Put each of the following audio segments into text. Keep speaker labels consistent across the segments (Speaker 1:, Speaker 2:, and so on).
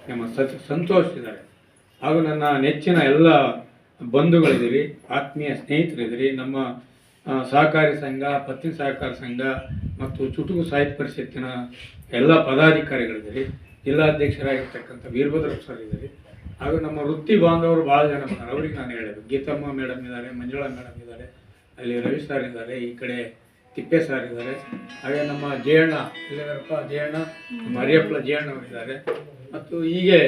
Speaker 1: ನಮ್ಮ ಸಂತೋಷ್ ಇದ್ದಾರೆ, ಹಾಗೂ ನನ್ನ ನೆಚ್ಚಿನ ಎಲ್ಲ ಬಂಧುಗಳಿದ್ದೀರಿ, ಆತ್ಮೀಯ ಸ್ನೇಹಿತರಿದ್ದೀರಿ. ನಮ್ಮ ಸಹಕಾರಿ ಸಂಘ, ಪತ್ನಿ ಸಹಕಾರ ಸಂಘ ಮತ್ತು ಚುಟುಕು ಸಾಹಿತ್ಯ ಪರಿಷತ್ತಿನ ಎಲ್ಲ ಪದಾಧಿಕಾರಿಗಳಿದ್ದೀರಿ. ಜಿಲ್ಲಾಧ್ಯಕ್ಷರಾಗಿರ್ತಕ್ಕಂಥ ವೀರಭದ್ರಪ್ಪ ಸರ್ ಇದ್ದೀರಿ. ಹಾಗೂ ನಮ್ಮ ವೃತ್ತಿ ಬಾಂಧವರು ಭಾಳ ಜನ ಬಂದರು. ಅವ್ರಿಗೆ ನಾನು ಹೇಳಿದೆ, ಗೀತಮ್ಮ ಮೇಡಮ್ ಇದ್ದಾರೆ, ಮಂಜುಳಾ ಮೇಡಮ್ ಇದ್ದಾರೆ, ಅಲ್ಲಿ ರವಿ ಸರ್ ಇದ್ದಾರೆ, ಈ ಕಡೆ ತಿಪ್ಪೆ ಸರ್ ಇದ್ದಾರೆ, ಹಾಗೆ ನಮ್ಮ ಜಯಣ್ಣ ಇಲ್ಲಿದಾರಪ್ಪ, ಜಯಣ್ಣ, ನಮ್ಮ ಹರಿಯಪ್ಪಳ ಜಯಣ್ಣ ಅವರಿದ್ದಾರೆ, ಮತ್ತು ಹೀಗೆ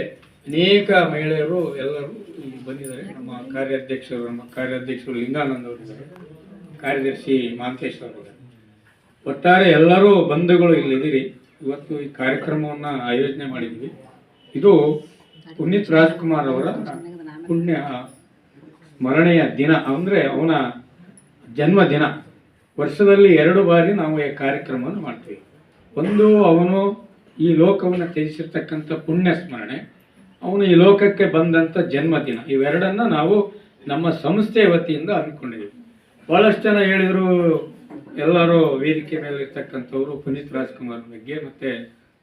Speaker 1: ಅನೇಕ ಮಹಿಳೆಯರು ಎಲ್ಲರೂ ಇಲ್ಲಿ ಬಂದಿದ್ದಾರೆ. ನಮ್ಮ ಕಾರ್ಯಾಧ್ಯಕ್ಷರು ಲಿಂಗಾನಂದ್ ಅವರಿದ್ದಾರೆ, ಕಾರ್ಯದರ್ಶಿ ಮಾಂತೇಶ್ ಅವರಿದ್ದಾರೆ. ಒಟ್ಟಾರೆ ಎಲ್ಲರೂ ಬಂಧುಗಳು ಇಲ್ಲಿದ್ದೀರಿ. ಇವತ್ತು ಈ ಕಾರ್ಯಕ್ರಮವನ್ನು ಆಯೋಜನೆ ಮಾಡಿದ್ವಿ. ಇದು ಪುನೀತ್ ರಾಜ್ಕುಮಾರ್ ಅವರ ಪುಣ್ಯ ಸ್ಮರಣೆಯ ದಿನ, ಅಂದರೆ ಅವನ ಜನ್ಮದಿನ. ವರ್ಷದಲ್ಲಿ 2 ಬಾರಿ ನಾವು ಈ ಕಾರ್ಯಕ್ರಮವನ್ನು ಮಾಡ್ತೀವಿ. ಒಂದು, ಅವನು ಈ ಲೋಕವನ್ನು ತ್ಯಜಿಸಿರ್ತಕ್ಕಂಥ ಪುಣ್ಯ ಸ್ಮರಣೆ, ಅವನು ಈ ಲೋಕಕ್ಕೆ ಬಂದಂಥ ಜನ್ಮದಿನ. ಇವೆರಡನ್ನು ನಾವು ನಮ್ಮ ಸಂಸ್ಥೆಯ ವತಿಯಿಂದ ಹಮ್ಮಿಕೊಂಡಿದ್ದೀವಿ. ಭಾಳಷ್ಟು ಜನ ಹೇಳಿದರು, ಎಲ್ಲರೂ ವೇದಿಕೆ ಮೇಲೆ ಇರ್ತಕ್ಕಂಥವರು ಪುನೀತ್ ರಾಜ್ಕುಮಾರ್ ಬಗ್ಗೆ ಮತ್ತು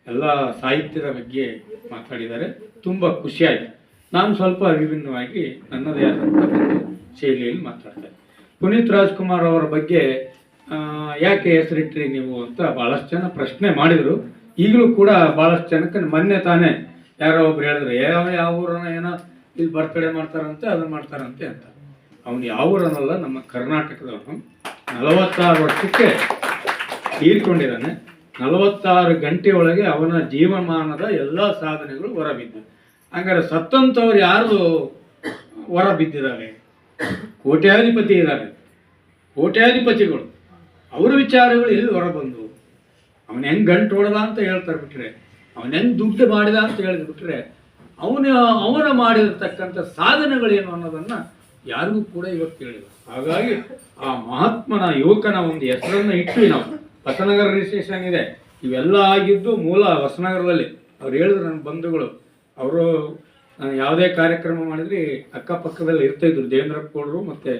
Speaker 1: ಎಲ್ಲ ಸಾಹಿತ್ಯದ ಬಗ್ಗೆ ಮಾತಾಡಿದ್ದಾರೆ. ತುಂಬ ಖುಷಿಯಾಯಿತು. ನಾನು ಸ್ವಲ್ಪ ವಿಭಿನ್ನವಾಗಿ ನನ್ನದೇ ಆದಂಥ ಒಂದು ಶೈಲಿಯಲ್ಲಿ ಮಾತಾಡ್ತೇನೆ. ಪುನೀತ್ ರಾಜ್ಕುಮಾರ್ ಅವರ ಬಗ್ಗೆ ಯಾಕೆ ಹೆಸರಿಟ್ರಿ ನೀವು ಅಂತ ಭಾಳಷ್ಟು ಜನ ಪ್ರಶ್ನೆ ಮಾಡಿದರು. ಈಗಲೂ ಕೂಡ ಭಾಳಷ್ಟು ಜನಕ್ಕೆ ಮೊನ್ನೆ ತಾನೇ ಯಾರೋ ಒಬ್ರು ಹೇಳಿದ್ರು, ಯಾವ ಊರನ್ನ ಏನೋ ಇಲ್ಲಿ ಬರ್ತಡೇ ಮಾಡ್ತಾರಂತೆ, ಅದನ್ನು ಮಾಡ್ತಾರಂತೆ ಅಂತ. ಅವನು ಯಾವ ಊರನ್ನಲ್ಲ, ನಮ್ಮ ಕರ್ನಾಟಕದವನು. 46 ವರ್ಷಕ್ಕೆ ತೀರ್ಕೊಂಡಿದ್ದಾನೆ. 46 ಗಂಟೆ ಒಳಗೆ ಅವನ ಜೀವಮಾನದ ಎಲ್ಲ ಸಾಧನೆಗಳು ಹೊರಬಿದ್ದು. ಹಂಗಾರೆ ಸತ್ತಂಥವ್ರು ಯಾರು ಹೊರ ಬಿದ್ದಿದ್ದಾರೆ? ಕೋಟ್ಯಾಧಿಪತಿ ಇದ್ದಾರೆ, ಕೋಟ್ಯಾಧಿಪತಿಗಳು. ಅವ್ರ ವಿಚಾರಗಳು ಎಲ್ಲಿ ಹೊರಬಂದು? ಅವನು ಹೆಂಗೆ ಗಂಟು ಹೊಡೆದ ಅಂತ ಹೇಳ್ತಾರೆ ಬಿಟ್ರೆ, ಅವನು ಹೆಂಗೆ ದುಡ್ಡು ಮಾಡಿದ ಅಂತ ಹೇಳಿದ್ಬಿಟ್ರೆ, ಅವನ ಮಾಡಿರ್ತಕ್ಕಂಥ ಸಾಧನೆಗಳೇನು ಅನ್ನೋದನ್ನು ಯಾರಿಗೂ ಕೂಡ ಇವತ್ತು ಹೇಳಿಲ್ಲ. ಹಾಗಾಗಿ ಆ ಮಹಾತ್ಮನ ಯುವಕನ ಒಂದು ಹೆಸರನ್ನು ಇಟ್ಟು ನಾವು ಹೊಸನಗರ ರಿಜಿಸ್ಟ್ರೇಷನ್ ಇದೆ, ಇವೆಲ್ಲ ಆಗಿದ್ದು ಮೂಲ ಹೊಸನಗರದಲ್ಲಿ. ಅವ್ರು ಹೇಳಿದ್ರು ನನ್ನ ಬಂಧುಗಳು, ಅವರು ನಾನು ಯಾವುದೇ ಕಾರ್ಯಕ್ರಮ ಮಾಡಿದ್ರಿ ಅಕ್ಕಪಕ್ಕದಲ್ಲಿ ಇರ್ತಾಯಿದ್ರು. ದೇವೇಂದ್ರಪ್ಪ ಗೌಡರು ಮತ್ತು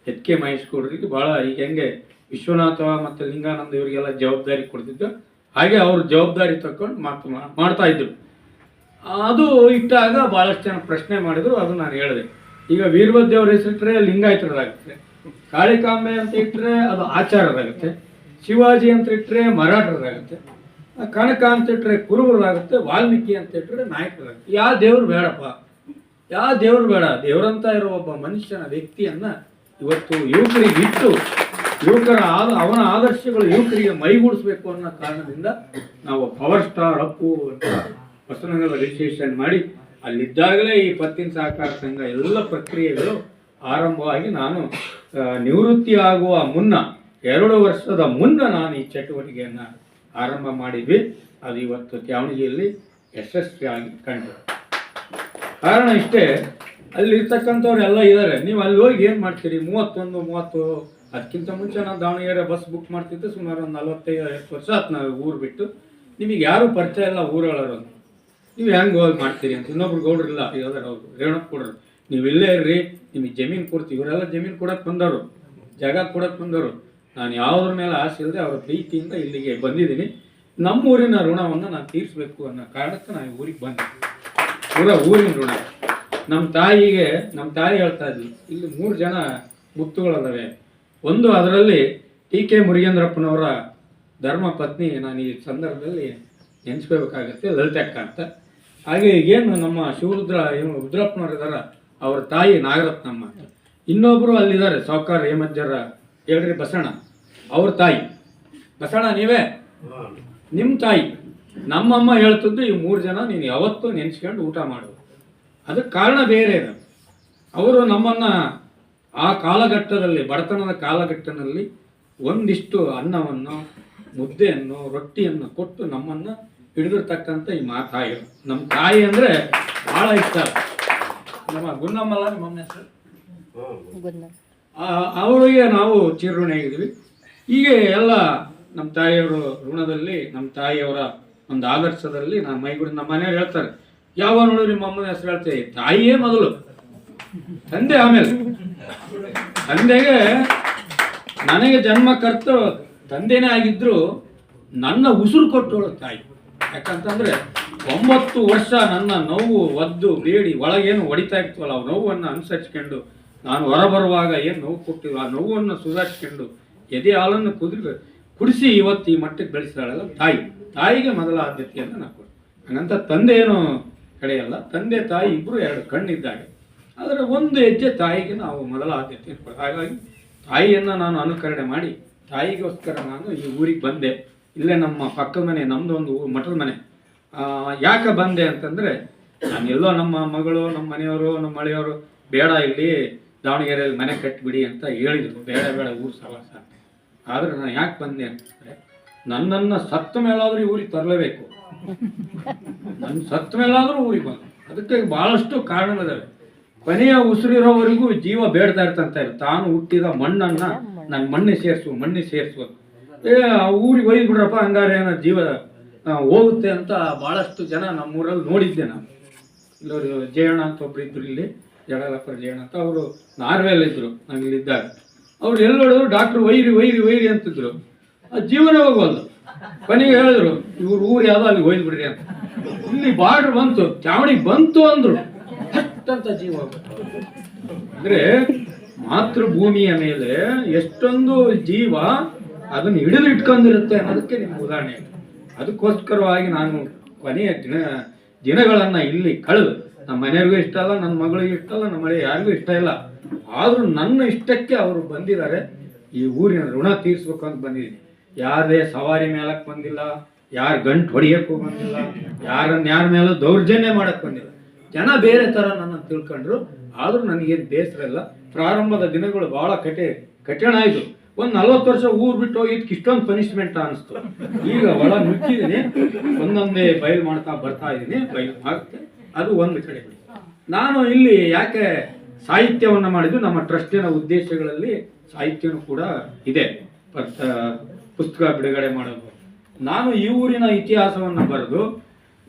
Speaker 1: HK ಮಹೇಶ್ ಗೌಡರಿಗೆ ಭಾಳ ಈಗ ಹೆಂಗೆ ವಿಶ್ವನಾಥ ಮತ್ತು ಲಿಂಗಾನಂದ ಇವರಿಗೆಲ್ಲ ಜವಾಬ್ದಾರಿ ಕೊಡ್ತಿದ್ದು, ಹಾಗೆ ಅವರು ಜವಾಬ್ದಾರಿ ತಗೊಂಡು ಮಾಡ್ತಾ ಇದ್ರು. ಅದು ಇಟ್ಟಾಗ ಭಾಳಷ್ಟು ಜನ ಪ್ರಶ್ನೆ ಮಾಡಿದ್ರು, ಅದು ನಾನು ಹೇಳಿದೆ. ಈಗ ವೀರಭದ್ರವ್ರ ಹೆಸರಿಟ್ಟರೆ ಲಿಂಗಾಯತರದಾಗುತ್ತೆ, ಕಾಳಿಕಾಂಬೆ ಅಂತ ಇಟ್ಟರೆ ಅದು ಆಚಾರದಾಗುತ್ತೆ, ಶಿವಾಜಿ ಅಂತ ಇಟ್ಟರೆ ಮರಾಠರದಾಗುತ್ತೆ, ಕನಕ ಅಂತ ಇಟ್ಟರೆ ಕುರುಬರಾಗುತ್ತೆ, ವಾಲ್ಮೀಕಿ ಅಂತ ಇಟ್ಟರೆ ನಾಯಕರಾಗುತ್ತೆ. ಯಾವ ದೇವ್ರು ಬೇಡಪ್ಪ, ಯಾವ ದೇವ್ರು ಬೇಡ. ದೇವರಂತ ಇರೋ ಒಬ್ಬ ಮನುಷ್ಯನ ವ್ಯಕ್ತಿಯನ್ನು ಇವತ್ತು ಯುವಕರಿಗೆ ಇಟ್ಟು ಅವನ ಆದರ್ಶಗಳು ಯುವಕರಿಗೆ ಮೈಗೂಡಿಸ್ಬೇಕು ಅನ್ನೋ ಕಾರಣದಿಂದ ನಾವು ಪವರ್ ಸ್ಟಾರ್ ಅಪ್ಪು ಅಂತ ಹೊಸನಗರ ರಿಜಿಸ್ಟ್ರೇಷನ್ ಮಾಡಿ, ಅಲ್ಲಿದ್ದಾಗಲೇ ಈ ಪತ್ತಿನ ಸಹಕಾರ ಸಂಘ ಎಲ್ಲ ಪ್ರಕ್ರಿಯೆಗಳು ಆರಂಭವಾಗಿ ನಾನು ನಿವೃತ್ತಿ ಆಗುವ ಮುನ್ನ 2 ವರ್ಷದ ಮುನ್ನ ನಾನು ಈ ಚಟುವಟಿಕೆಯನ್ನು ಆರಂಭ ಮಾಡಿದ್ವಿ. ಅದು ಇವತ್ತು ತ್ಯಾವಣಗಿಯಲ್ಲಿ ಯಶಸ್ವಿಯಾಗಿ ಕಂಡು. ಕಾರಣ ಇಷ್ಟೇ, ಅಲ್ಲಿರ್ತಕ್ಕಂಥವ್ರೆಲ್ಲ ಇದ್ದಾರೆ. ನೀವು ಅಲ್ಲಿ ಹೋಗಿ ಏನು ಮಾಡ್ತೀರಿ? 30 ಅದಕ್ಕಿಂತ ಮುಂಚೆ ನಾನು ದಾವಣಗೆರೆ ಬಸ್ ಬುಕ್ ಮಾಡ್ತಿದ್ದೆ. ಸುಮಾರು ಒಂದು 45-50 ವರ್ಷ ಆಯ್ತು ನಾವು ಊರು ಬಿಟ್ಟು. ನಿಮಗೆ ಯಾರೂ ಪರಿಚಯ ಇಲ್ಲ ಊರೊಳರು, ನೀವು ಹೆಂಗೆ ಹೋಗಿ ಮಾಡ್ತೀರಿ ಅಂತ. ಇನ್ನೊಬ್ರು ಗೌಡ್ರು ಇಲ್ಲ, ಇದಾರೆ ಅವರು ರೇಣಪ್ಪ ಕೊಡ್ರು, ನೀವು ಇಲ್ಲೇ ಇರ್ರಿ, ನಿಮಗೆ ಜಮೀನು ಕೊಡ್ತೀವಿ. ಇವರೆಲ್ಲ ಜಮೀನು ಕೊಡೋಕೆ ಬಂದವರು, ಜಾಗ ಕೊಡೋಕೆ ಬಂದವರು. ನಾನು ಯಾವುದ್ರ ಮೇಲೆ ಆಸೆ ಇಲ್ಲದೆ ಅವರ ಪ್ರೀತಿಯಿಂದ ಇಲ್ಲಿಗೆ ಬಂದಿದ್ದೀನಿ. ನಮ್ಮೂರಿನ ಋಣವನ್ನು ನಾನು ತೀರಿಸಬೇಕು ಅನ್ನೋ ಕಾರಣಕ್ಕೆ ನಾನು ಊರಿಗೆ ಬಂದೆ. ಊರಿನ ಋಣ. ನಮ್ಮ ತಾಯಿ ಹೇಳ್ತಾ ಇದ್ವಿ, ಇಲ್ಲಿ 3 ಜನ ಮುತ್ತುಗಳಲ್ಲವೆ. ಒಂದು, ಅದರಲ್ಲಿ TK ಮುರುಗೇಂದ್ರಪ್ಪನವರ ಧರ್ಮ ಪತ್ನಿ ನಾನು ಈ ಸಂದರ್ಭದಲ್ಲಿ ನೆನೆಸ್ಕೋಬೇಕಾಗತ್ತೆ, ಲಲಿತಕ್ಕ ಅಂತ. ಹಾಗೆ ಏನು ನಮ್ಮ ರುದ್ರಪ್ಪನವ್ರು ಇದ್ದಾರ, ಅವ್ರ ತಾಯಿ ನಾಗರತ್ನಮ್ಮ ಅಂತ. ಇನ್ನೊಬ್ಬರು ಅಲ್ಲಿದ್ದಾರೆ ಸಾವುಕಾರ ಹೇಮಜ್ಜರ ಹೇಳ್ರಿ ಬಸಣ್ಣ, ಅವ್ರ ತಾಯಿ. ಬಸಣ್ಣ ನೀವೇ, ನಿಮ್ಮ ತಾಯಿ. ನಮ್ಮಮ್ಮ ಹೇಳ್ತಿದ್ದು ಈ 3 ಜನ ನೀನು ಯಾವತ್ತೂ ನೆನೆಸ್ಕೊಂಡು ಊಟ ಮಾಡು. ಅದಕ್ಕೆ ಕಾರಣ ಬೇರೆ ಇದೆ. ಅವರು ನಮ್ಮನ್ನು ಆ ಕಾಲಘಟ್ಟದಲ್ಲಿ, ಬಡತನದ ಕಾಲಘಟ್ಟದಲ್ಲಿ ಒಂದಿಷ್ಟು ಅನ್ನವನ್ನು, ಮುದ್ದೆಯನ್ನು, ರೊಟ್ಟಿಯನ್ನು ಕೊಟ್ಟು ನಮ್ಮನ್ನು ಹಿಡಿದಿರ್ತಕ್ಕಂಥ ಈ ತಾಯಿಗಳು. ನಮ್ಮ ತಾಯಿ ಅಂದರೆ ಭಾಳ ಇಷ್ಟ. ನಮ್ಮ ಗುನ್ನಮ್ಮಲ್ಲ ನಿಮ್ಮಮ್ಮ ಹೆಸರು, ಅವರಿಗೆ ನಾವು ಚಿರಋಣಿಯಾಗಿದ್ದೀವಿ. ಹೀಗೆ ಎಲ್ಲ ನಮ್ಮ ತಾಯಿಯವರ ಋಣದಲ್ಲಿ, ನಮ್ಮ ತಾಯಿಯವರ ಒಂದು ಆದರ್ಶದಲ್ಲಿ ನಾನು ಮೈಗೂಡಿ. ನಮ್ಮ ಮನೆಯವ್ರು ಹೇಳ್ತಾರೆ, ಯಾವ ನೋಡು ನಿಮ್ಮ ಅಮ್ಮನ ಹೆಸರು ಹೇಳ್ತೇವೆ, ತಾಯಿಯೇ ಮೊದಲು, ತಂದೆ ಆಮೇಲೆ. ತಂದೆಗೆ ನನಗೆ ಜನ್ಮ ಕರ್ತ ತಂದೆನೇ ಆಗಿದ್ರು ನನ್ನ ಉಸಿರು ಕೊಟ್ಟವಳು ತಾಯಿ. ಯಾಕಂತಂದರೆ 9 ವರ್ಷ ನನ್ನ ನೋವು ಒದ್ದು ಬೇಡಿ ಒಳಗೇನು ಹೊಡಿತಾ ಇರ್ತವಲ್ಲ ಆ ನೋವನ್ನು ಅನುಸರಿಸ್ಕೊಂಡು ನಾನು ಹೊರಬರುವಾಗ ಏನು ನೋವು ಕೊಟ್ಟಿಲ್ಲ ಆ ನೋವನ್ನು ಸುಧಾರಿಸ್ಕೊಂಡು ಎದೆ ಹಾಲನ್ನು ಕುಡಿಸಿ ಇವತ್ತು ಈ ಮಟ್ಟಕ್ಕೆ ಬೆಳೆಸಿದಾಳಲ್ಲ ತಾಯಿಗೆ ಮೊದಲ ಆದ್ಯತೆಯನ್ನು ನಾವು ಕೊಡ್ತೀವಿ. ಹಂಗಂತ ತಂದೆ ಏನು ಕಡೆಯಲ್ಲ, ತಂದೆ ತಾಯಿ ಇಬ್ಬರು 2 ಕಣ್ಣಿದ್ದಾಗೆ. ಆದರೆ ಒಂದು ಹೆಜ್ಜೆ ತಾಯಿಗೆ ನಾವು ಮೊದಲ ಆದ್ಯತೆ ಕೊಡ್ತೀವಿ. ಹಾಗಾಗಿ ತಾಯಿಯನ್ನು ನಾನು ಅನುಕರಣೆ ಮಾಡಿ ತಾಯಿಗೋಸ್ಕರ ನಾನು ಈ ಊರಿಗೆ ಬಂದೆ. ಇಲ್ಲೇ ನಮ್ಮ ಪಕ್ಕದ ಮನೆ, ನಮ್ಮದು ಒಂದು ಮಠದ ಮನೆ. ಯಾಕೆ ಬಂದೆ ಅಂತಂದರೆ, ನಾನೆಲ್ಲೋ ನಮ್ಮ ಮಗಳು, ನಮ್ಮ ಮನೆಯವರು, ನಮ್ಮ ಮಳೆಯವರು ಬೇಡ ಇಲ್ಲಿ ದಾವಣಗೆರೆಯಲ್ಲಿ ಮನೆ ಕಟ್ಟಿಬಿಡಿ ಅಂತ ಹೇಳಿದರು. ಬೇಡ ಊರು ಸವಾಸ. ಆದರೆ ನಾನು ಯಾಕೆ ಬಂದೆ ಅಂತಂದರೆ, ನನ್ನನ್ನು ಸತ್ತ ಮೇಲಾದರೂ ಈ ಊರಿಗೆ ತರಲೇಬೇಕು. ನನ್ನ ಸತ್ತ ಮೇಲಾದರೂ ಊರಿಗೆ ಬಂದು ಅದಕ್ಕೆ ಭಾಳಷ್ಟು ಕಾರಣಗಳಿದ್ದಾವೆ. ಕೊನೆಯ ಉಸಿರಿರೋವರೆಗೂ ಜೀವ ಬೇಡ್ತಾ ಇರ್ತಂತ ತಾನು ಹುಟ್ಟಿದ ಮಣ್ಣನ್ನು ನನ್ನ ಮಣ್ಣೆ ಸೇರಿಸುವ ಊರಿಗೆ ಒಯ್ದು ಬಿಡ್ರಪ್ಪ, ಹಂಗಾರೆ ಏನೋ ಜೀವ ಹೋಗುತ್ತೆ ಅಂತ ಭಾಳಷ್ಟು ಜನ ನಮ್ಮೂರಲ್ಲಿ ನೋಡಿದ್ದೆ ನಾನು. ಇಲ್ಲವರು ಜಯಣ್ಣ ಅಂತ ಒಬ್ರು ಇದ್ರು, ಇಲ್ಲಿ ಜಡಲಪ್ಪರ ಜಯಣ್ಣ ಅಂತ, ಅವರು ನಾರ್ವೆಯಲ್ಲಿದ್ದರು ನಾವಿಲ್ಲಿದ್ದಾಗ. ಅವ್ರು ಎಲ್ಲಿ ನೋಡಿದ್ರು ಡಾಕ್ಟ್ರು ವೈರಿ ಅಂತಿದ್ರು. ಆ ಜೀವನ ಹೋಗೋಲ್ಲ. ಕೊನೆಗೆ ಹೇಳಿದ್ರು ಇವ್ರು ಊರು ಯಾವುದೋ ಅಲ್ಲಿ ಒಯ್ದು ಬಿಡ್ರಿ ಅಂತ. ಇಲ್ಲಿ ಬಾರ್ಡ್ರ್ ಬಂತು, ಚಾವಣಿಗೆ ಬಂತು ಅಂದರು, ಅಷ್ಟಂತ ಜೀವ ಅಂದರೆ ಮಾತೃಭೂಮಿಯ ಮೇಲೆ ಎಷ್ಟೊಂದು ಜೀವ ಅದನ್ನು ಹಿಡಿದು ಇಟ್ಕೊಂಡಿರುತ್ತೆ ಅನ್ನೋದಕ್ಕೆ ನಿಮ್ಗೆ ಉದಾಹರಣೆ. ಅದಕ್ಕೋಸ್ಕರವಾಗಿ ನಾನು ಕೊನೆಯ ದಿನಗಳನ್ನು ಇಲ್ಲಿ ಕಳೆದು, ನಮ್ಮ ಮನೆಯವ್ರಿಗೂ ಇಷ್ಟ ಇಲ್ಲ, ನನ್ನ ಮಗಳಿಗೂ ಇಷ್ಟ ಇಲ್ಲ, ನಮ್ಮ ಮಳೆ ಯಾರಿಗೂ ಇಷ್ಟ ಇಲ್ಲ. ಆದರೂ ನನ್ನ ಇಷ್ಟಕ್ಕೆ ಅವರು ಬಂದಿದ್ದಾರೆ. ಈ ಊರಿನ ಋಣ ತೀರಿಸ್ಬೇಕು ಅಂತ ಬಂದಿದ್ದೀನಿ. ಯಾರೇ ಸವಾರಿ ಮೇಲಕ್ಕೆ ಬಂದಿಲ್ಲ, ಯಾರು ಗಂಟು ಹೊಡಿಯೋಕ್ಕೂ ಬಂದಿಲ್ಲ, ಯಾರ ಮೇಲೂ ದೌರ್ಜನ್ಯ ಮಾಡೋಕ್ಕೆ ಬಂದಿಲ್ಲ. ಜನ ಬೇರೆ ಥರ ನನ್ನ ತಿಳ್ಕೊಂಡ್ರು. ಆದರೂ ನನಗೇನು ಬೇಸರ ಇಲ್ಲ. ಪ್ರಾರಂಭದ ದಿನಗಳು ಭಾಳ ಕಠಿಣ ಆಯಿತು. ಒಂದು 40 ವರ್ಷ ಊರು ಬಿಟ್ಟು ಹೋಗಿದ್ದಕ್ಕೆ ಇಷ್ಟೊಂದು ಪನಿಷ್ಮೆಂಟ್ ಅನಿಸ್ತು. ಈಗ ಒಳ ನುಗ್ಗಿದ್ದೀನಿ, ಒಂದೊಂದೇ ಬಯಲು ಮಾಡ್ತಾ ಬರ್ತಾ ಇದ್ದೀನಿ. ಬಯಲು ಆಗುತ್ತೆ, ಅದು ಒಂದು ಕಡೆ. ನಾನು ಇಲ್ಲಿ ಯಾಕೆ ಸಾಹಿತ್ಯವನ್ನು ಮಾಡಿದ್ದು, ನಮ್ಮ ಟ್ರಸ್ಟಿನ ಉದ್ದೇಶಗಳಲ್ಲಿ ಸಾಹಿತ್ಯನೂ ಕೂಡ ಇದೆ. ಪುಸ್ತಕ ಬಿಡುಗಡೆ ಮಾಡೋದು. ನಾನು ಈ ಊರಿನ ಇತಿಹಾಸವನ್ನು ಬರೆದು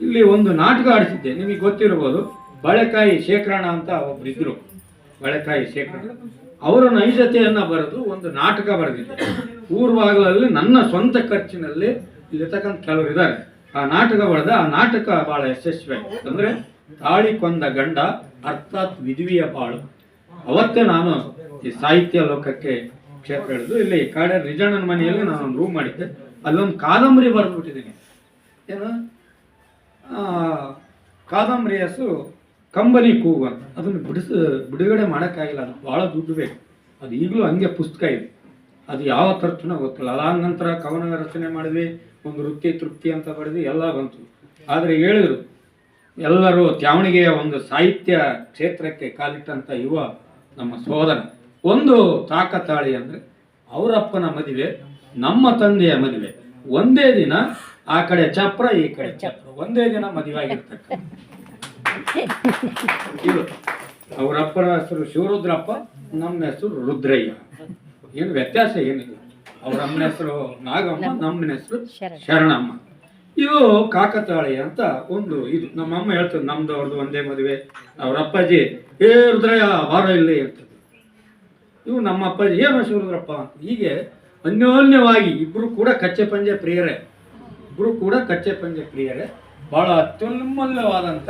Speaker 1: ಇಲ್ಲಿ ಒಂದು ನಾಟಕ ಆಡಿಸಿದ್ದೆ. ನಿಮಗೆ ಗೊತ್ತಿರ್ಬೋದು, ಬಾಳೆಕಾಯಿ ಶೇಖರಣ ಅಂತ ಒಬ್ಬರಿದ್ದರು, ಬಾಳೆಕಾಯಿ ಶೇಖರಣ. ಅವರ ನೈಜತೆಯನ್ನು ಬರೆದು ಒಂದು ನಾಟಕ ಬರೆದಿದ್ದೆ ಊರ್ವಾಗಲಲ್ಲಿ. ನನ್ನ ಸ್ವಂತ ಖರ್ಚಿನಲ್ಲಿ ಇಲ್ಲಿರ್ತಕ್ಕಂಥ ಕೆಲವರು ಇದ್ದಾರೆ. ಆ ನಾಟಕ ಬರೆದ. ಆ ನಾಟಕ ಭಾಳ ಯಶಸ್ವಿ ಆಯಿತು. ಅಂದರೆ ತಾಳಿ ಕೊಂದ ಗಂಡ ಅರ್ಥಾತ್ ವಿಧವಿಯ ಬಾಳು. ಅವತ್ತೇ ನಾನು ಈ ಸಾಹಿತ್ಯ ಲೋಕಕ್ಕೆ ಕ್ಷೇತ್ರ ಹಿಡಿದು ಇಲ್ಲಿ ಕಾಡೇರು ನಿಜಣ್ಣನ ಮನೆಯಲ್ಲಿ ನಾನೊಂದು ರೂಮ್ ಮಾಡಿದ್ದೆ. ಅಲ್ಲೊಂದು ಕಾದಂಬರಿ ಬರೆದ್ಬಿಟ್ಟಿದ್ದೀನಿ. ಏನು ಕಾದಂಬರಿ ಹೆಸರು ಕಂಬನಿ ಕೂಗು ಅಂತ. ಅದನ್ನು ಬಿಡುಗಡೆ ಮಾಡೋಕ್ಕಾಗಿಲ್ಲ, ಅದು ಭಾಳ ದುಡ್ಡು ಬೇಕು. ಅದು ಈಗಲೂ ಹಂಗೆ ಪುಸ್ತಕ ಇದೆ. ಅದು ಯಾವ ಖರ್ಚುನೋ ಗೊತ್ತಿಲ್ಲ. ಅದಾದ ನಂತರ ಕವನ ರಚನೆ ಮಾಡಿದ್ವಿ, ಒಂದು ವೃತ್ತಿ ತೃಪ್ತಿ ಅಂತ ಬರೆದು ಎಲ್ಲ ಬಂತು. ಆದರೆ ಹೇಳಿದರು ಎಲ್ಲರೂ ತ್ಯಾವಣಿಗೆಯ ಒಂದು ಸಾಹಿತ್ಯ ಕ್ಷೇತ್ರಕ್ಕೆ ಕಾಲಿಟ್ಟಂಥ ಯುವ ನಮ್ಮ ಸೋದರ. ಒಂದು ತಾಕತಾಳಿ ಅಂದರೆ ಅವರಪ್ಪನ ಮದುವೆ, ನಮ್ಮ ತಂದೆಯ ಮದುವೆ ಒಂದೇ ದಿನ. ಆ ಕಡೆ ಚಪ್ರ, ಈ ಕಡೆ ಚಪ್ರ, ಒಂದೇ ದಿನ ಮದುವೆ ಆಗಿರ್ತಕ್ಕ. ಅವರಪ್ಪನ ಹೆಸರು ಶಿವರುದ್ರಪ್ಪ, ನಮ್ಮ ಹೆಸರು ರುದ್ರಯ್ಯ. ಏನು ವ್ಯತ್ಯಾಸ ಏನಿಲ್ಲ. ಅವರಮ್ಮನ ಹೆಸರು ನಾಗಮ್ಮ, ನಮ್ಮನ ಹೆಸರು ಶರಣಮ್ಮ. ಇದು ಕಾಕತಾಳಿ ಅಂತ ಒಂದು ಇದು. ನಮ್ಮಮ್ಮ ಹೇಳ್ತದೆ ನಮ್ದು ಅವ್ರದ್ದು ಒಂದೇ ಮದುವೆ. ಅವ್ರ ಅಪ್ಪಾಜಿ ರುದ್ರಯ್ಯ ವಾರ ಇಲ್ಲಿ ಅಂತದ್ದು. ಇವು ನಮ್ಮ ಅಪ್ಪಾಜಿ ಏನು ಶಿವರುದ್ರಪ್ಪ ಅಂತ. ಹೀಗೆ ಅನ್ಯೋನ್ಯವಾಗಿ ಇಬ್ಬರು ಕೂಡ ಕಚ್ಚೆ ಪಂಜೆ ಪ್ರಿಯರೇ. ಭಾಳ ಅತ್ಯುನ್ಮೂಲ್ಯವಾದಂಥ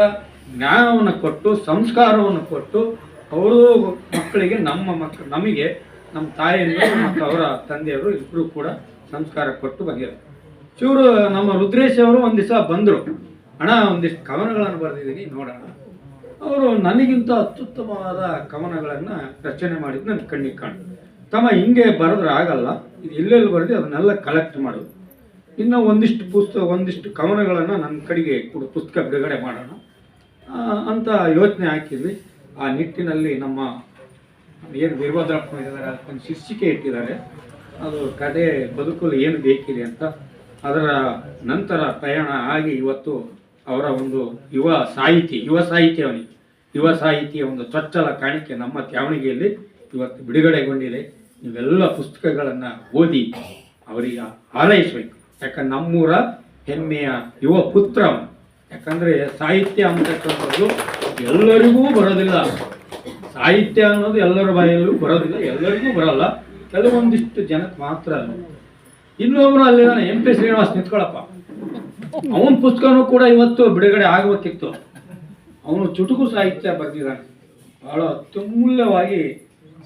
Speaker 1: ಜ್ಞಾನವನ್ನು ಕೊಟ್ಟು, ಸಂಸ್ಕಾರವನ್ನು ಕೊಟ್ಟು, ಅವರು ಮಕ್ಕಳಿಗೆ, ನಮಗೆ ನಮ್ಮ ತಾಯಿಯವರು ಮತ್ತು ಅವರ ತಂದೆಯವರು ಇಬ್ಬರು ಕೂಡ ಸಂಸ್ಕಾರ ಕೊಟ್ಟು ಬಂದಿದ್ದಾರೆ. ನಮ್ಮ ರುದ್ರೇಶ್ ಅವರು ಒಂದು ದಿವಸ ಬಂದರು, ಅಣ್ಣ ಒಂದಿಷ್ಟು ಕವನಗಳನ್ನು ಬರೆದಿದ್ದೀನಿ ನೋಡೋಣ. ಅವರು ನನಗಿಂತ ಅತ್ಯುತ್ತಮವಾದ ಕವನಗಳನ್ನು ರಚನೆ ಮಾಡಿದ್ದು ನನ್ನ ಕಣ್ಣಿಗೆ ಕಾಣು. ತಮ್ಮ ಹಿಂಗೆ ಬರೆದ್ರೆ ಆಗಲ್ಲ, ಇದು ಎಲ್ಲೆಲ್ಲಿ ಬರೆದು ಅದನ್ನೆಲ್ಲ ಕಲೆಕ್ಟ್ ಮಾಡೋದು. ಇನ್ನು ಒಂದಿಷ್ಟು ಕವನಗಳನ್ನು ನನ್ನ ಕಡೆಗೆ ಕೂಡ ಪುಸ್ತಕ ಬಿಡುಗಡೆ ಮಾಡೋಣ ಅಂತ ಯೋಚನೆ ಹಾಕಿದ್ವಿ. ಆ ನಿಟ್ಟಿನಲ್ಲಿ ನಮ್ಮ ಏನು ವೀರಭದ್ರಪ್ಪ ಇದ್ದಾರೆ, ಅದಕ್ಕೊಂದು ಶೀರ್ಷಿಕೆ ಇಟ್ಟಿದ್ದಾರೆ. ಅದು ಕಥೆ ಬದುಕಲು ಏನು ಬೇಕಿದೆ ಅಂತ. ಅದರ ನಂತರ ಪ್ರಯಾಣ ಆಗಿ ಇವತ್ತು ಅವರ ಒಂದು ಯುವ ಸಾಹಿತಿಯ ಒಂದು ಚೊಚ್ಚಲ ಕಾಣಿಕೆ ನಮ್ಮ ತ್ಯಾವಣಿಗೆಯಲ್ಲಿ ಇವತ್ತು ಬಿಡುಗಡೆಗೊಂಡಿದೆ. ನೀವೆಲ್ಲ ಪುಸ್ತಕಗಳನ್ನು ಓದಿ ಅವರಿಗೆ ಹಾರೈಸಬೇಕು. ಯಾಕಂದ್ರೆ ನಮ್ಮೂರ ಹೆಮ್ಮೆಯ ಯುವ ಪುತ್ರ ಅವನು. ಯಾಕಂದರೆ ಸಾಹಿತ್ಯ ಅಂತಕ್ಕಂಥದ್ದು ಎಲ್ಲರಿಗೂ ಬರೋದಿಲ್ಲ. ಸಾಹಿತ್ಯ ಅನ್ನೋದು ಎಲ್ಲರ ಬಾಯಲ್ಲೂ ಬರೋದಿಲ್ಲ, ಎಲ್ಲರಿಗೂ ಬರೋಲ್ಲ, ಕೆಲವೊಂದಿಷ್ಟು ಜನಕ್ಕೆ ಮಾತ್ರ. ಇನ್ನೊಬ್ರು ಅಲ್ಲಿ ನಾನು MP ಶ್ರೀನಿವಾಸ್ ನಿಂತ್ಕೊಳ್ಳಪ್ಪ, ಅವನ ಪುಸ್ತಕನೂ ಕೂಡ ಇವತ್ತು ಬಿಡುಗಡೆ ಆಗಬೇಕಿತ್ತು. ಅವನು ಚುಟುಕು ಸಾಹಿತ್ಯ ಬರೆದಿದ್ದಾನೆ, ಬಹಳ ಅತ್ಯಮೂಲ್ಯವಾಗಿ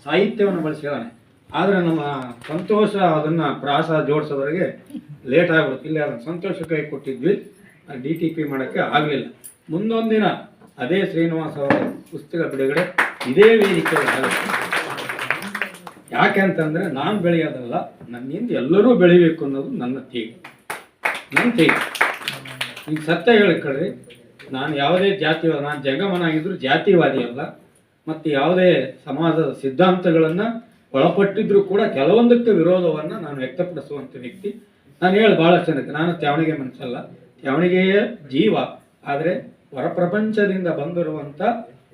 Speaker 1: ಸಾಹಿತ್ಯವನ್ನು ಬಳಸಿದ್ದಾನೆ. ಆದರೆ ನಮ್ಮ ಸಂತೋಷ ಅದನ್ನು ಪ್ರಾಸ ಜೋಡಿಸೋದ್ರಿಗೆ ಲೇಟ್ ಆಗ್ಬಿಡುತ್ತೆ. ಇಲ್ಲಿ ಅದನ್ನು ಸಂತೋಷ ಕೈ ಕೊಟ್ಟಿದ್ವಿ, DTP ಮಾಡೋಕ್ಕೆ ಆಗಲಿಲ್ಲ. ಮುಂದೊಂದು ದಿನ ಅದೇ ಶ್ರೀನಿವಾಸ್ ಅವರ ಪುಸ್ತಕ ಬಿಡುಗಡೆ ಇದೇ ವೇದಿಕೆಯಲ್ಲಿ ಆಗುತ್ತೆ. ಯಾಕೆ ಅಂತಂದರೆ ನಾನು ಬೆಳೆಯೋದಲ್ಲ, ನನ್ನಿಂದ ಎಲ್ಲರೂ ಬೆಳಿಬೇಕು ಅನ್ನೋದು ನನ್ನ ತೀಗ. ಈಗ ಸತ್ಯ ಹೇಳಿಕೊಳ್ಳ್ರಿ, ನಾನು ಯಾವುದೇ ಜಾತಿವಾದ, ನಾನು ಜಂಗಮನಾಗಿದ್ದರೂ ಜಾತಿವಾದಿ ಅಲ್ಲ, ಮತ್ತು ಯಾವುದೇ ಸಮಾಜದ ಸಿದ್ಧಾಂತಗಳನ್ನು ಒಳಪಟ್ಟಿದ್ರೂ ಕೂಡ ಕೆಲವೊಂದಕ್ಕೆ ವಿರೋಧವನ್ನು ನಾನು ವ್ಯಕ್ತಪಡಿಸುವಂಥ ವ್ಯಕ್ತಿ. ನಾನು ಭಾಳಷ್ಟು ಜನಕ್ಕೆ ನಾನು ತ್ಯಾವಣಿಗೆ ಮನಸ್ಸಲ್ಲ, ತ್ಯಾವಣಿಗೆಯ ಜೀವ. ಆದರೆ ಹೊರಪ್ರಪಂಚದಿಂದ ಬಂದಿರುವಂಥ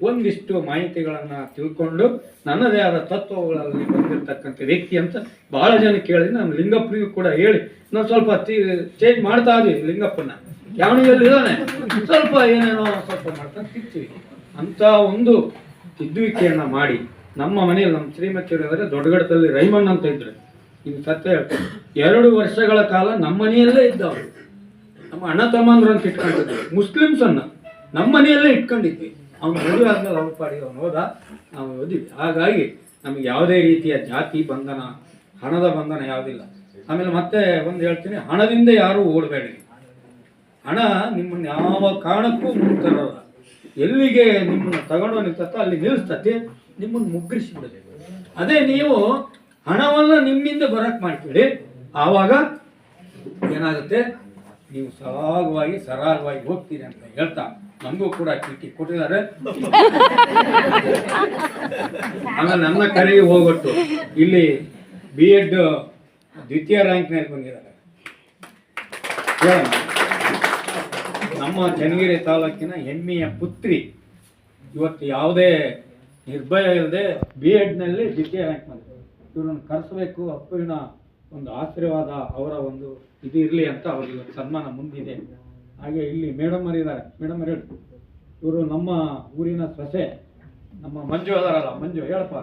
Speaker 1: ಒಂದಿಷ್ಟು ಮಾಹಿತಿಗಳನ್ನು ತಿಳ್ಕೊಂಡು ನನ್ನದೇ ಆದ ತತ್ವಗಳಲ್ಲಿ ಬಂದಿರತಕ್ಕಂಥ ವ್ಯಕ್ತಿ ಅಂತ ಭಾಳ ಜನ ಕೇಳಿ ನಾನು ಲಿಂಗಪ್ಪನಿಗೂ ಕೂಡ ಹೇಳಿ ನಾವು ಸ್ವಲ್ಪ ಚೇಂಜ್ ಮಾಡ್ತಾ ಇದ್ವಿ. ಲಿಂಗಪ್ಪನ ತ್ಯಾವಣಿಗೆಯಲ್ಲಿ ಇದ್ದಾನೆ, ಸ್ವಲ್ಪ ಏನೇನೋ ಸ್ವಲ್ಪ ಮಾಡ್ತಾ ತಿರ್ತೀವಿ ಅಂತ ಒಂದು ತಿದ್ದುವಿಕೆಯನ್ನು ಮಾಡಿ ನಮ್ಮ ಮನೆಯಲ್ಲಿ ನಮ್ಮ ಶ್ರೀಮತಿಯವರಾದರೆ ದೊಡ್ಡಗಡದಲ್ಲಿ ರೈಮನ್ ಅಂತ ಇದ್ರು. ಇನ್ನು ಸತ್ಯ ಹೇಳ್ತಾರೆ, 2 ವರ್ಷಗಳ ಕಾಲ ನಮ್ಮ ಮನೆಯಲ್ಲೇ ಇದ್ದವರು. ನಮ್ಮ ಅಣ್ಣ ತಮ್ಮಂದ್ರು ಅಂತ ಇಟ್ಕೊಂಡಿದ್ವಿ, ಮುಸ್ಲಿಮ್ಸನ್ನು ನಮ್ಮ ಮನೆಯಲ್ಲೇ ಇಟ್ಕೊಂಡಿದ್ವಿ. ಅವ್ನು ಮದುವೆ ಆದ್ಮೇಲೆ ಅವ್ರ ಪಾಡಿಗೆ ಅವ್ನು ಹೋದ, ನಾವು ಓದಿದ್ವಿ. ಹಾಗಾಗಿ ನಮಗೆ ಯಾವುದೇ ರೀತಿಯ ಜಾತಿ ಬಂಧನ, ಹಣದ ಬಂಧನ ಯಾವುದಿಲ್ಲ. ಆಮೇಲೆ ಮತ್ತೆ ಒಂದು ಹೇಳ್ತೀನಿ, ಹಣದಿಂದ ಯಾರೂ ಓಡಬೇಡಿ. ಹಣ ನಿಮ್ಮನ್ನು ಯಾವ ಕಾರಣಕ್ಕೂ ಮುಂತರಲ್ಲ. ಎಲ್ಲಿಗೆ ನಿಮ್ಮನ್ನು ತಗೊಂಡು ನಿಂತತ್ತೋ ಅಲ್ಲಿ ನಿಲ್ಲಿಸ್ತತಿ, ನಿಮ್ಮನ್ನು ಮುಗ್ಗಿಸಿಬಿಡಲಿ. ಅದೇ ನೀವು ಹಣವನ್ನು ನಿಮ್ಮಿಂದ ಬರಕ್ಕೆ ಮಾಡ್ತೀವಿ, ಆವಾಗ ಏನಾಗುತ್ತೆ, ನೀವು ಸರಾಗವಾಗಿ ಹೋಗ್ತೀರಿ ಅಂತ ಹೇಳ್ತಾ ನಮಗೂ ಕೂಡ ಚೀಟಿ ಕೊಟ್ಟಿದ್ದಾರೆ. ಆಮೇಲೆ ನನ್ನ ಕರೆಗೆ ಹೋಗ್ಬಿಟ್ಟು ಇಲ್ಲಿ B.Ed ದ್ವಿತೀಯ ರ್ಯಾಂಕ್ನಲ್ಲಿ ಬಂದಿದ್ದಾರೆ. ನಮ್ಮ ಚನ್ನಗಿರಿ ತಾಲೂಕಿನ ಹೆಮ್ಮೆಯ ಪುತ್ರಿ ಇವತ್ತು ಯಾವುದೇ ನಿರ್ಭಯ ಇಲ್ಲದೆ B.Edನಲ್ಲಿ ದ್ವಿತೀಯ ರ್ಯಾಂಕ್ ಬಂದಿದ್ದಾರೆ. ಇವ್ರನ್ನ ಕರೆಸಬೇಕು, ಅಪ್ಪುವಿನ ಒಂದು ಆಶೀರ್ವಾದ, ಅವರ ಒಂದು ಇದು ಇರಲಿ ಅಂತ ಅವ್ರಿಗೆ ಇವತ್ತು ಸನ್ಮಾನ ಮುಂದಿದೆ. ಹಾಗೆ ಇಲ್ಲಿ ಮೇಡಮ್ ಇದ್ದಾರೆ, ಮೇಡಮ್ ಹೇಳಿ, ಇವರು ನಮ್ಮ ಊರಿನ ಸೊಸೆ, ನಮ್ಮ ಮಂಜು ಅದಾರಲ್ಲ, ಮಂಜು ಹೇಳಪ್ಪ.